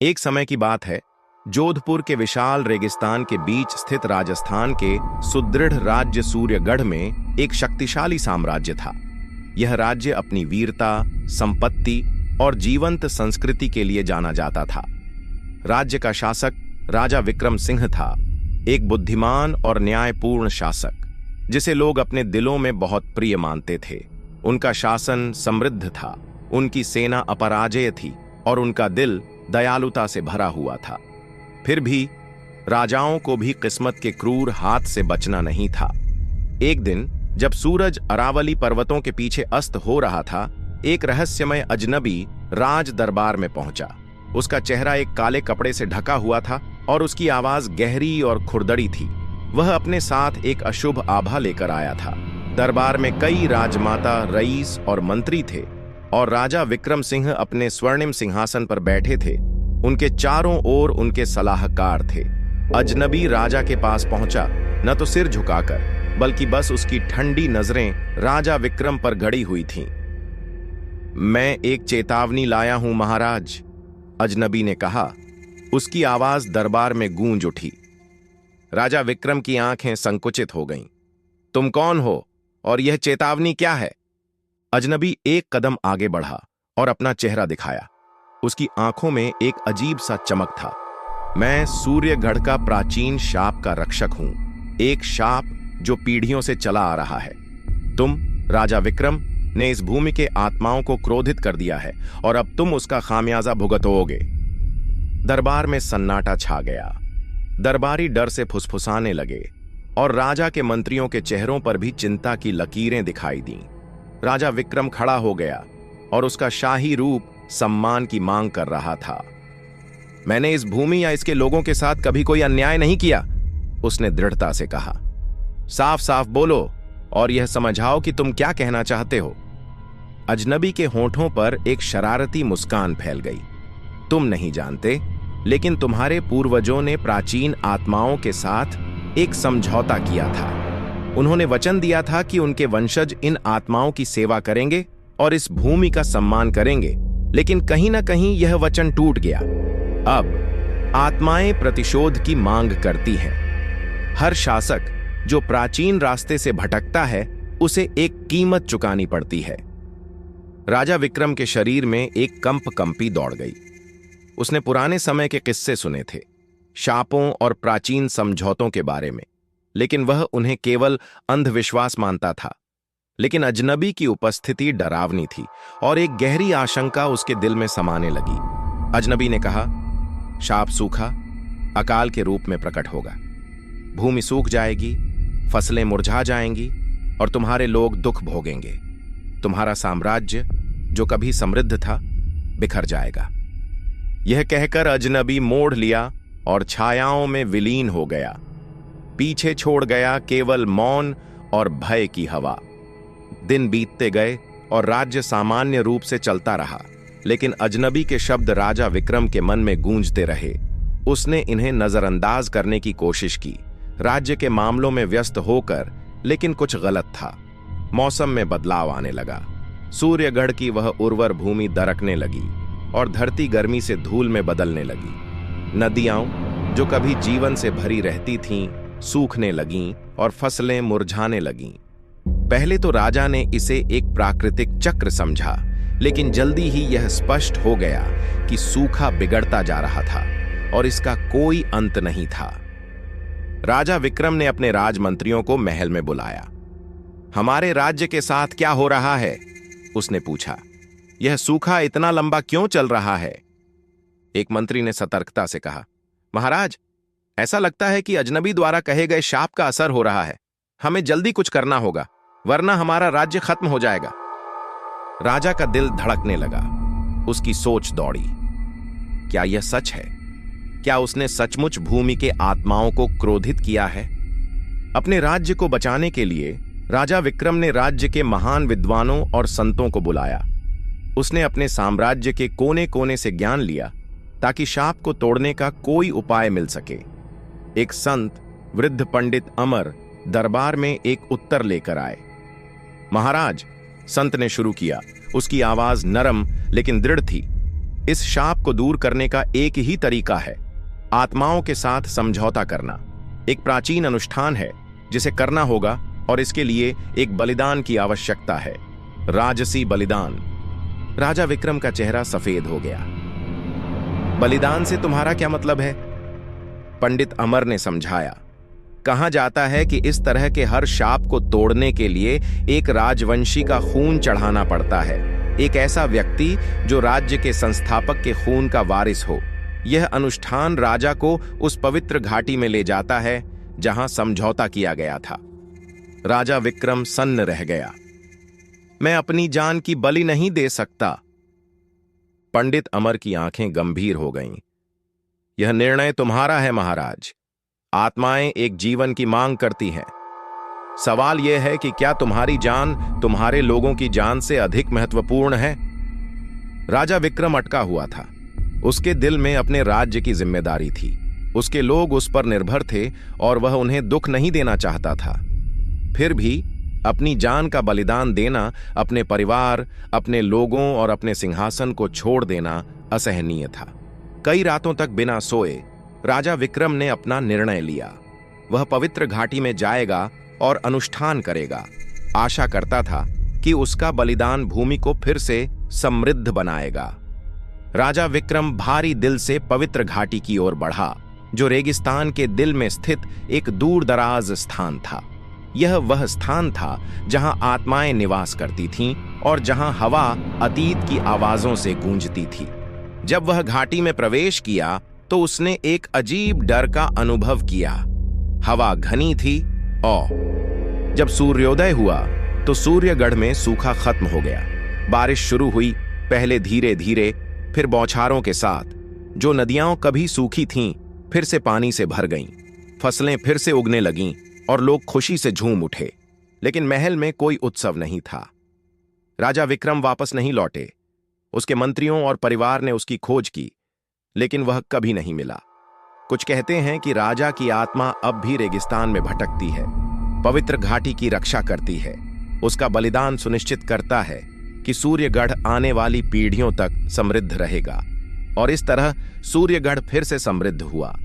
एक समय की बात है। जोधपुर के विशाल रेगिस्तान के बीच स्थित राजस्थान के सुदृढ़ राज्य सूर्यगढ़ में एक शक्तिशाली साम्राज्य था। यह राज्य अपनी वीरता, संपत्ति और जीवंत संस्कृति के लिए जाना जाता था। राज्य का शासक राजा विक्रम सिंह था, एक बुद्धिमान और न्यायपूर्ण शासक जिसे लोग अपने दिलों में बहुत प्रिय मानते थे। उनका शासन समृद्ध था, उनकी सेना अपराजेय थी और उनका दिल दयालुता से भरा हुआ था। फिर भी राजाओं को भी किस्मत के क्रूर हाथ से बचना नहीं था। एक दिन जब सूरज अरावली पर्वतों के पीछे अस्त हो रहा था, एक रहस्यमय अजनबी राज दरबार में पहुंचा। उसका चेहरा एक काले कपड़े से ढका हुआ था और उसकी आवाज गहरी और खुरदरी थी। वह अपने साथ एक अशुभ आभा लेकर आया था। दरबार में कई राजमाता, रईस और मंत्री थे और राजा विक्रम सिंह अपने स्वर्णिम सिंहासन पर बैठे थे। उनके चारों ओर उनके सलाहकार थे। अजनबी राजा के पास पहुंचा, न तो सिर झुकाकर, बल्कि बस उसकी ठंडी नजरें राजा विक्रम पर गड़ी हुई थीं। मैं एक चेतावनी लाया हूं महाराज, अजनबी ने कहा। उसकी आवाज दरबार में गूंज उठी। राजा विक्रम की आंखें संकुचित हो गईं। तुम कौन हो और यह चेतावनी क्या है? अजनबी एक कदम आगे बढ़ा और अपना चेहरा दिखाया। उसकी आंखों में एक अजीब सा चमक था। मैं सूर्यगढ़ का प्राचीन शाप का रक्षक हूं, एक शाप जो पीढ़ियों से चला आ रहा है। तुम राजा विक्रम ने इस भूमि के आत्माओं को क्रोधित कर दिया है और अब तुम उसका खामियाजा भुगतोगे। दरबार में सन्नाटा छा गया। दरबारी डर से फुसफुसाने लगे और राजा के मंत्रियों के चेहरों पर भी चिंता की लकीरें दिखाई दीं। राजा विक्रम खड़ा हो गया और उसका शाही रूप सम्मान की मांग कर रहा था। मैंने इस भूमि या इसके लोगों के साथ कभी कोई अन्याय नहीं किया, उसने दृढ़ता से कहा। साफ साफ बोलो और यह समझाओ कि तुम क्या कहना चाहते हो। अजनबी के होठों पर एक शरारती मुस्कान फैल गई। तुम नहीं जानते, लेकिन तुम्हारे पूर्वजों ने प्राचीन आत्माओं के साथ एक समझौता किया था। उन्होंने वचन दिया था कि उनके वंशज इन आत्माओं की सेवा करेंगे और इस भूमि का सम्मान करेंगे, लेकिन कहीं ना कहीं यह वचन टूट गया। अब आत्माएं प्रतिशोध की मांग करती हैं। हर शासक जो प्राचीन रास्ते से भटकता है, उसे एक कीमत चुकानी पड़ती है। राजा विक्रम के शरीर में एक कंपी दौड़ गई। उसने पुराने समय के किस्से सुने थे, शापों और प्राचीन समझौतों के बारे में, लेकिन वह उन्हें केवल अंधविश्वास मानता था। लेकिन अजनबी की उपस्थिति डरावनी थी और एक गहरी आशंका उसके दिल में समाने लगी। अजनबी ने कहा, शाप सूखा अकाल के रूप में प्रकट होगा। भूमि सूख जाएगी, फसलें मुरझा जाएंगी और तुम्हारे लोग दुख भोगेंगे। तुम्हारा साम्राज्य जो कभी समृद्ध था, बिखर जाएगा। यह कहकर अजनबी मोड़ लिया और छायाओं में विलीन हो गया। पीछे छोड़ गया केवल मौन और भय की हवा। दिन बीतते गए और राज्य सामान्य रूप से चलता रहा, लेकिन अजनबी के शब्द राजा विक्रम के मन में गूंजते रहे। उसने इन्हें नजरअंदाज करने की कोशिश की, राज्य के मामलों में व्यस्त होकर, लेकिन कुछ गलत था। मौसम में बदलाव आने लगा। सूर्यगढ़ की वह उर्वर भूमि दरकने लगी और धरती गर्मी से धूल में बदलने लगी। नदियां जो कभी जीवन से भरी रहती थीं, सूखने लगीं और फसलें मुरझाने लगीं। पहले तो राजा ने इसे एक प्राकृतिक चक्र समझा, लेकिन जल्दी ही यह स्पष्ट हो गया कि सूखा बिगड़ता जा रहा था और इसका कोई अंत नहीं था। राजा विक्रम ने अपने राजमंत्रियों को महल में बुलाया। हमारे राज्य के साथ क्या हो रहा है? उसने पूछा। यह सूखा इतना लंबा क्यों चल रहा है? एक मंत्री ने सतर्कता से कहा, महाराज, ऐसा लगता है कि अजनबी द्वारा कहे गए शाप का असर हो रहा है। हमें जल्दी कुछ करना होगा, वरना हमारा राज्य खत्म हो जाएगा। राजा का दिल धड़कने लगा। उसकी सोच दौड़ी। क्या यह सच है? क्या उसने सचमुच भूमि के आत्माओं को क्रोधित किया है? अपने राज्य को बचाने के लिए राजा विक्रम ने राज्य के महान विद्वानों और संतों को बुलाया। उसने अपने साम्राज्य के कोने कोने से ज्ञान लिया ताकि शाप को तोड़ने का कोई उपाय मिल सके। एक संत, वृद्ध पंडित अमर, दरबार में एक उत्तर लेकर आए। महाराज, संत ने शुरू किया। उसकी आवाज नरम लेकिन दृढ़ थी। इस शाप को दूर करने का एक ही तरीका है, आत्माओं के साथ समझौता करना। एक प्राचीन अनुष्ठान है जिसे करना होगा और इसके लिए एक बलिदान की आवश्यकता है, राजसी बलिदान। राजा विक्रम का चेहरा सफेद हो गया। बलिदान से तुम्हारा क्या मतलब है? पंडित अमर ने समझाया। कहा जाता है कि इस तरह के हर शाप को तोड़ने के लिए एक राजवंशी का खून चढ़ाना पड़ता है, एक ऐसा व्यक्ति जो राज्य के संस्थापक के खून का वारिस हो। यह अनुष्ठान राजा को उस पवित्र घाटी में ले जाता है जहां समझौता किया गया था। राजा विक्रम सन्न रह गया। मैं अपनी जान की बलि नहीं दे सकता। पंडित अमर की आंखें गंभीर हो गईं। यह निर्णय तुम्हारा है महाराज। आत्माएं एक जीवन की मांग करती हैं। सवाल यह है कि क्या तुम्हारी जान तुम्हारे लोगों की जान से अधिक महत्वपूर्ण है? राजा विक्रम अटका हुआ था। उसके दिल में अपने राज्य की जिम्मेदारी थी। उसके लोग उस पर निर्भर थे और वह उन्हें दुख नहीं देना चाहता था। फिर भी अपनी जान का बलिदान देना, अपने परिवार, अपने लोगों और अपने सिंहासन को छोड़ देना असहनीय था। कई रातों तक बिना सोए राजा विक्रम ने अपना निर्णय लिया। वह पवित्र घाटी में जाएगा और अनुष्ठान करेगा। आशा करता था कि उसका बलिदान भूमि को फिर से समृद्ध बनाएगा। राजा विक्रम भारी दिल से पवित्र घाटी की ओर बढ़ा, जो रेगिस्तान के दिल में स्थित एक दूर दराज स्थान था। यह वह स्थान था जहां आत्माएं निवास करती थीं और जहां हवा अतीत की आवाजों से गूंजती थी। जब वह घाटी में प्रवेश किया तो उसने एक अजीब डर का अनुभव किया। हवा घनी थी और जब सूर्योदय हुआ तो सूर्यगढ़ में सूखा खत्म हो गया। बारिश शुरू हुई, पहले धीरे धीरे, फिर बौछारों के साथ। जो नदियां कभी सूखी थीं फिर से पानी से भर गईं। फसलें फिर से उगने लगीं और लोग खुशी से झूम उठे। लेकिन महल में कोई उत्सव नहीं था। राजा विक्रम वापस नहीं लौटे। उसके मंत्रियों और परिवार ने उसकी खोज की, लेकिन वह कभी नहीं मिला। कुछ कहते हैं कि राजा की आत्मा अब भी रेगिस्तान में भटकती है, पवित्र घाटी की रक्षा करती है, उसका बलिदान सुनिश्चित करता है कि सूर्यगढ़ आने वाली पीढ़ियों तक समृद्ध रहेगा। और इस तरह सूर्यगढ़ फिर से समृद्ध हुआ।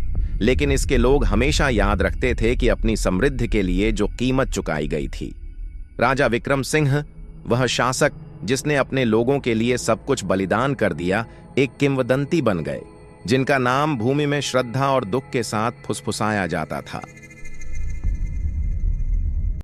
लेकिन इसके लोग हमेशा याद रखते थे कि अपनी समृद्धि के लिए जो कीमत चुकाई गई थी। राजा विक्रम सिंह, वह शासक जिसने अपने लोगों के लिए सब कुछ बलिदान कर दिया, एक किंवदंती बन गए, जिनका नाम भूमि में श्रद्धा और दुख के साथ फुसफुसाया जाता था।